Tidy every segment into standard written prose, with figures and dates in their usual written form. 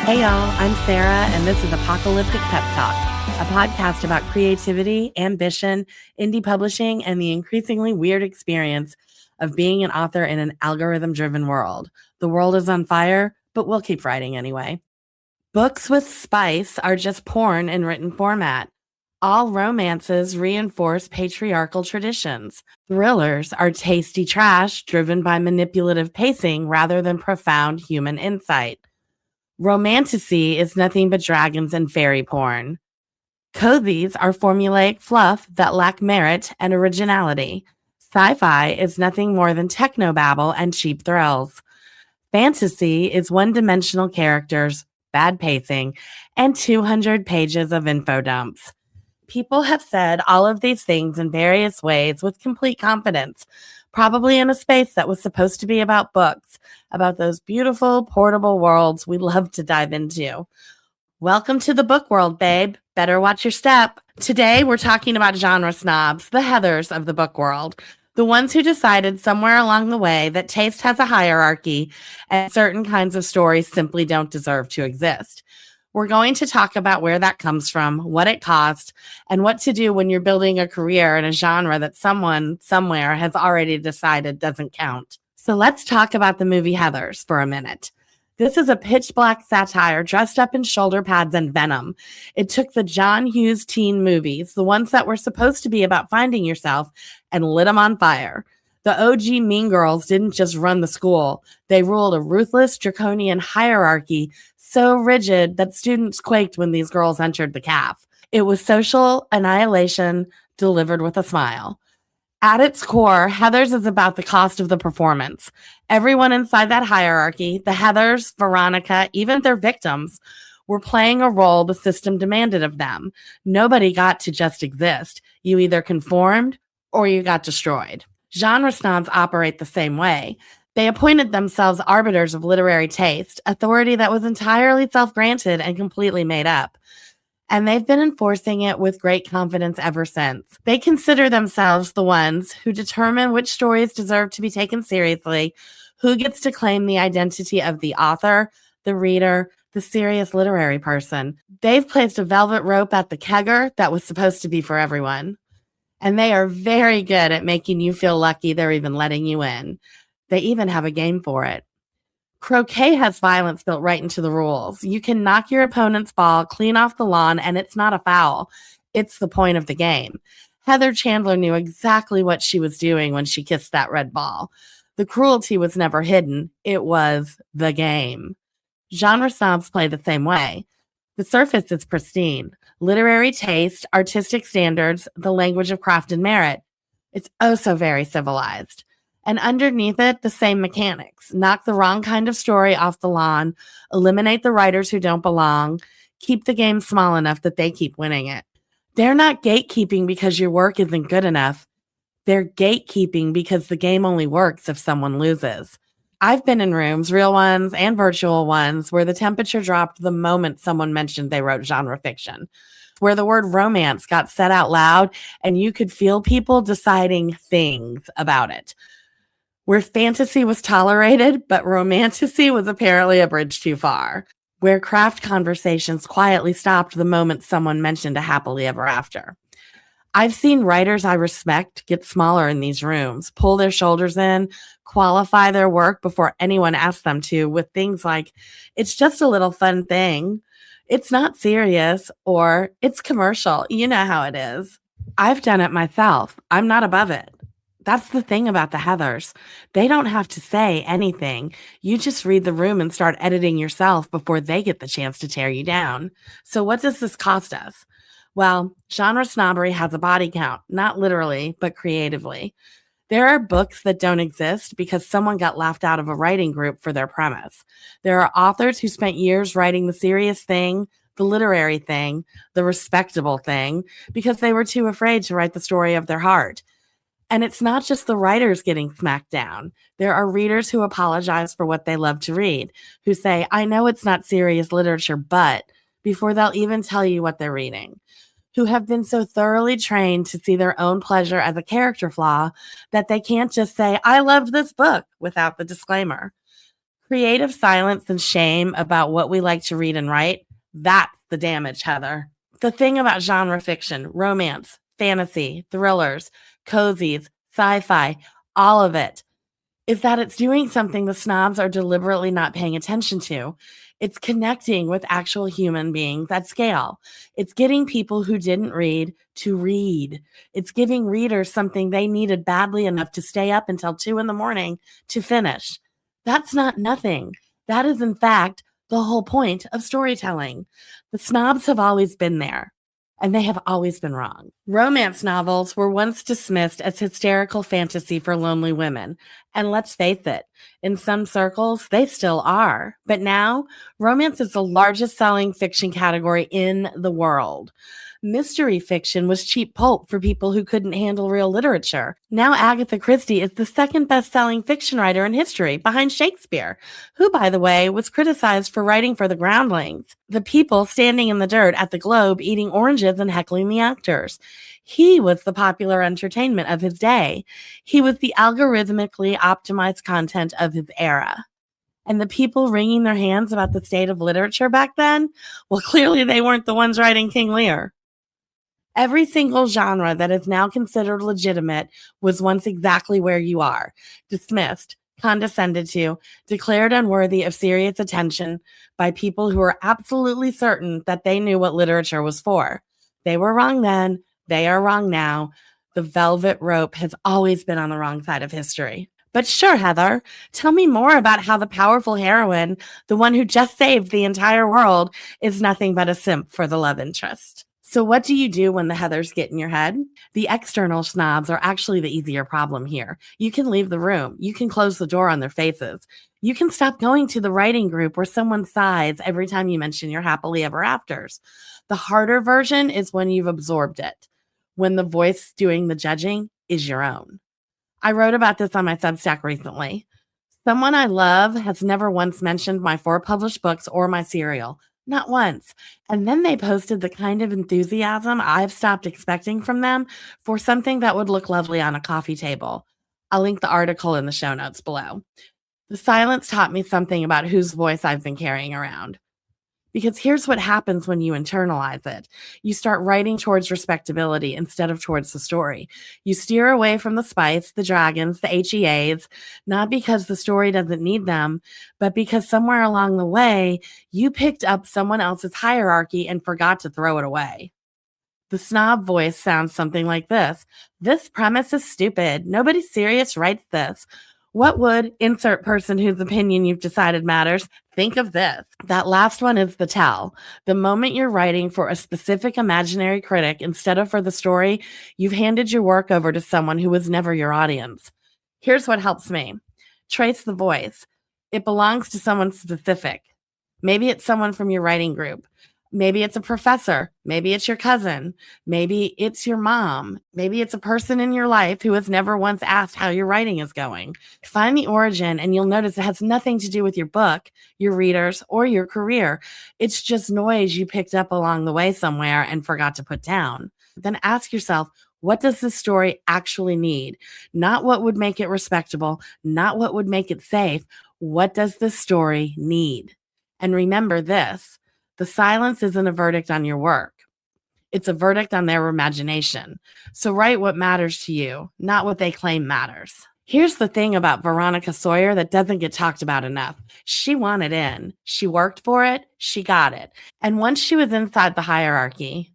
Hey y'all, I'm Sarah, and this is Apocalyptic Pep Talk, a podcast about creativity, ambition, indie publishing, and the increasingly weird experience of being an author in an algorithm-driven world. The world is on fire, but we'll keep writing anyway. Books with spice are just porn in written format. All romances reinforce patriarchal traditions. Thrillers are tasty trash driven by manipulative pacing rather than profound human insight. Romantasy is nothing but dragons and fairy porn. Cozies are formulaic fluff that lack merit and originality. Sci-fi is nothing more than technobabble and cheap thrills. Fantasy is one-dimensional characters, bad pacing, and 200 pages of info dumps. People have said all of these things in various ways with complete confidence, probably in a space that was supposed to be about books, about those beautiful, portable worlds we love to dive into. Welcome to the book world, babe. Better watch your step. Today, we're talking about genre snobs, the Heathers of the book world, the ones who decided somewhere along the way that taste has a hierarchy and certain kinds of stories simply don't deserve to exist. We're going to talk about where that comes from, what it cost, and what to do when you're building a career in a genre that someone somewhere has already decided doesn't count. So let's talk about the movie Heathers for a minute. This is a pitch black satire dressed up in shoulder pads and venom. It took the John Hughes teen movies, the ones that were supposed to be about finding yourself, and lit them on fire. The OG Mean Girls didn't just run the school. They ruled a ruthless, draconian hierarchy so rigid that students quaked when these girls entered the caf. It was social annihilation delivered with a smile. At its core, Heathers is about the cost of the performance. Everyone inside that hierarchy, the Heathers, Veronica, even their victims, were playing a role the system demanded of them. Nobody got to just exist. You either conformed or you got destroyed. Genre snobs operate the same way. They appointed themselves arbiters of literary taste, authority that was entirely self-granted and completely made up. And they've been enforcing it with great confidence ever since. They consider themselves the ones who determine which stories deserve to be taken seriously, who gets to claim the identity of the author, the reader, the serious literary person. They've placed a velvet rope at the kegger that was supposed to be for everyone. And they are very good at making you feel lucky they're even letting you in. They even have a game for it. Croquet has violence built right into the rules. You can knock your opponent's ball clean off the lawn, and it's not a foul. It's the point of the game. Heather Chandler knew exactly what she was doing when she kissed that red ball. The cruelty was never hidden. It was the game. Genre snobs play the same way. The surface is pristine. Literary taste, artistic standards, the language of craft and merit. It's oh so very civilized. And underneath it, the same mechanics. Knock the wrong kind of story off the lawn, eliminate the writers who don't belong, keep the game small enough that they keep winning it. They're not gatekeeping because your work isn't good enough. They're gatekeeping because the game only works if someone loses. I've been in rooms, real ones and virtual ones, where the temperature dropped the moment someone mentioned they wrote genre fiction, where the word romance got said out loud and you could feel people deciding things about it. Where fantasy was tolerated, but romantasy was apparently a bridge too far. Where craft conversations quietly stopped the moment someone mentioned a happily ever after. I've seen writers I respect get smaller in these rooms, pull their shoulders in, qualify their work before anyone asks them to with things like, it's just a little fun thing, it's not serious, or it's commercial. You know how it is. I've done it myself. I'm not above it. That's the thing about the Heathers. They don't have to say anything. You just read the room and start editing yourself before they get the chance to tear you down. So what does this cost us? Well, genre snobbery has a body count, not literally, but creatively. There are books that don't exist because someone got laughed out of a writing group for their premise. There are authors who spent years writing the serious thing, the literary thing, the respectable thing, because they were too afraid to write the story of their heart. And it's not just the writers getting smacked down. There are readers who apologize for what they love to read, who say, I know it's not serious literature, but, before they'll even tell you what they're reading, who have been so thoroughly trained to see their own pleasure as a character flaw that they can't just say, I loved this book, without the disclaimer. Creative silence and shame about what we like to read and write, that's the damage, Heather. The thing about genre fiction, romance, fantasy, thrillers, cozies, sci-fi, all of it, is that it's doing something the snobs are deliberately not paying attention to. It's connecting with actual human beings at scale. It's getting people who didn't read to read. It's giving readers something they needed badly enough to stay up until 2 a.m. to finish. That's not nothing. That is, in fact, the whole point of storytelling. The snobs have always been there, and they have always been wrong. Romance novels were once dismissed as hysterical fantasy for lonely women. And let's face it, in some circles, they still are. But now, romance is the largest selling fiction category in the world. Mystery fiction was cheap pulp for people who couldn't handle real literature. Now Agatha Christie is the second best-selling fiction writer in history, behind Shakespeare, who, by the way, was criticized for writing for the groundlings, the people standing in the dirt at the Globe eating oranges and heckling the actors. He was the popular entertainment of his day. He was the algorithmically optimized content of his era. And the people wringing their hands about the state of literature back then, well, clearly they weren't the ones writing King Lear. Every single genre that is now considered legitimate was once exactly where you are: dismissed, condescended to, declared unworthy of serious attention by people who were absolutely certain that they knew what literature was for. They were wrong then, they are wrong now. The velvet rope has always been on the wrong side of history. But sure, Heather, tell me more about how the powerful heroine, the one who just saved the entire world, is nothing but a simp for the love interest. So what do you do when the Heathers get in your head? The external snobs are actually the easier problem here. You can leave the room. You can close the door on their faces. You can stop going to the writing group where someone sighs every time you mention your happily ever afters. The harder version is when you've absorbed it, when the voice doing the judging is your own. I wrote about this on my Substack recently. Someone I love has never once mentioned my 4 published books or my serial. Not once. And then they posted the kind of enthusiasm I've stopped expecting from them for something that would look lovely on a coffee table. I'll link the article in the show notes below. The silence taught me something about whose voice I've been carrying around. Because here's what happens when you internalize it. You start writing towards respectability instead of towards the story. You steer away from the spice, the dragons, the HEAs, not because the story doesn't need them, but because somewhere along the way, you picked up someone else's hierarchy and forgot to throw it away. The snob voice sounds something like this. This premise is stupid. Nobody serious writes this. What would insert person whose opinion you've decided matters think of this? That last one is the tell. The moment you're writing for a specific imaginary critic instead of for the story, you've handed your work over to someone who was never your audience. Here's what helps me. Trace the voice. It belongs to someone specific. Maybe it's someone from your writing group. Maybe it's a professor. Maybe it's your cousin. Maybe it's your mom. Maybe it's a person in your life who has never once asked how your writing is going. Find the origin and you'll notice it has nothing to do with your book, your readers, or your career. It's just noise you picked up along the way somewhere and forgot to put down. Then ask yourself, what does this story actually need? Not what would make it respectable, not what would make it safe. What does this story need? And remember this. The silence isn't a verdict on your work. It's a verdict on their imagination. So write what matters to you, not what they claim matters. Here's the thing about Veronica Sawyer that doesn't get talked about enough. She wanted in. She worked for it. She got it. And once she was inside the hierarchy,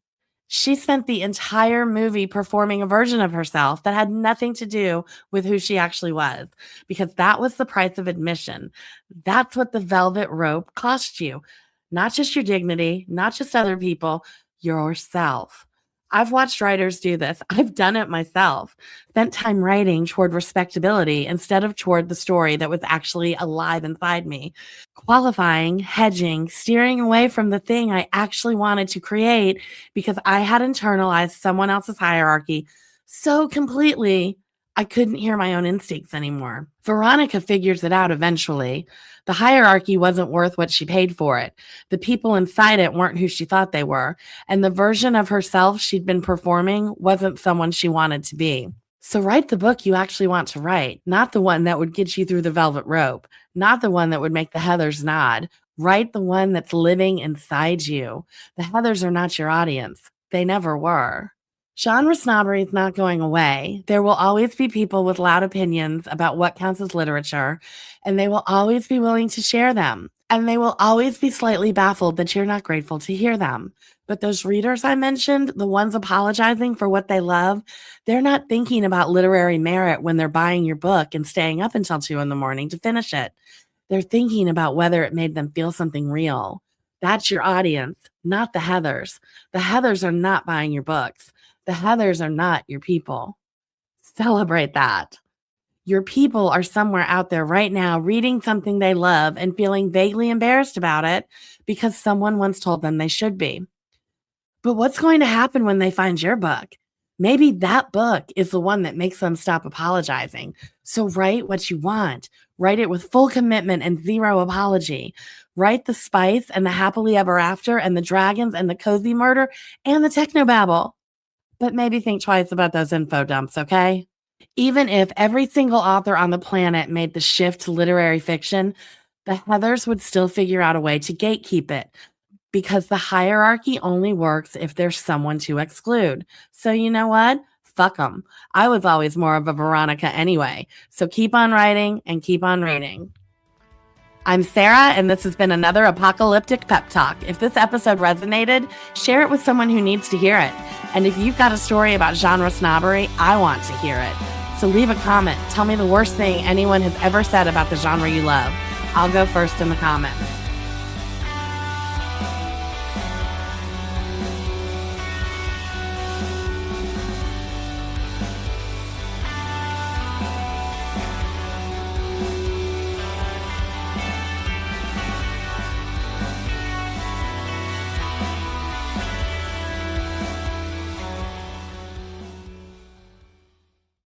she spent the entire movie performing a version of herself that had nothing to do with who she actually was, because that was the price of admission. That's what the velvet rope cost you. Not just your dignity, not just other people, yourself. I've watched writers do this. I've done it myself. Spent time writing toward respectability instead of toward the story that was actually alive inside me. Qualifying, hedging, steering away from the thing I actually wanted to create because I had internalized someone else's hierarchy so completely I couldn't hear my own instincts anymore. Veronica figures it out eventually. The hierarchy wasn't worth what she paid for it. The people inside it weren't who she thought they were. And the version of herself she'd been performing wasn't someone she wanted to be. So write the book you actually want to write, not the one that would get you through the velvet rope, not the one that would make the Heathers nod. Write the one that's living inside you. The Heathers are not your audience. They never were. Genre snobbery is not going away. There will always be people with loud opinions about what counts as literature, and they will always be willing to share them. And they will always be slightly baffled that you're not grateful to hear them. But those readers I mentioned, the ones apologizing for what they love, they're not thinking about literary merit when they're buying your book and staying up until 2 a.m. to finish it. They're thinking about whether it made them feel something real. That's your audience, not the Heathers. The Heathers are not buying your books. The Heathers are not your people. Celebrate that. Your people are somewhere out there right now reading something they love and feeling vaguely embarrassed about it because someone once told them they should be. But what's going to happen when they find your book? Maybe that book is the one that makes them stop apologizing. So write what you want. Write it with full commitment and zero apology. Write the spice and the happily ever after and the dragons and the cozy murder and the technobabble. But maybe think twice about those info dumps, okay? Even if every single author on the planet made the shift to literary fiction, the Heathers would still figure out a way to gatekeep it because the hierarchy only works if there's someone to exclude. So you know what? Fuck them. I was always more of a Veronica anyway. So keep on writing and keep on reading. I'm Sarah, and this has been another Apocalyptic Pep Talk. If this episode resonated, share it with someone who needs to hear it. And if you've got a story about genre snobbery, I want to hear it. So leave a comment. Tell me the worst thing anyone has ever said about the genre you love. I'll go first in the comments.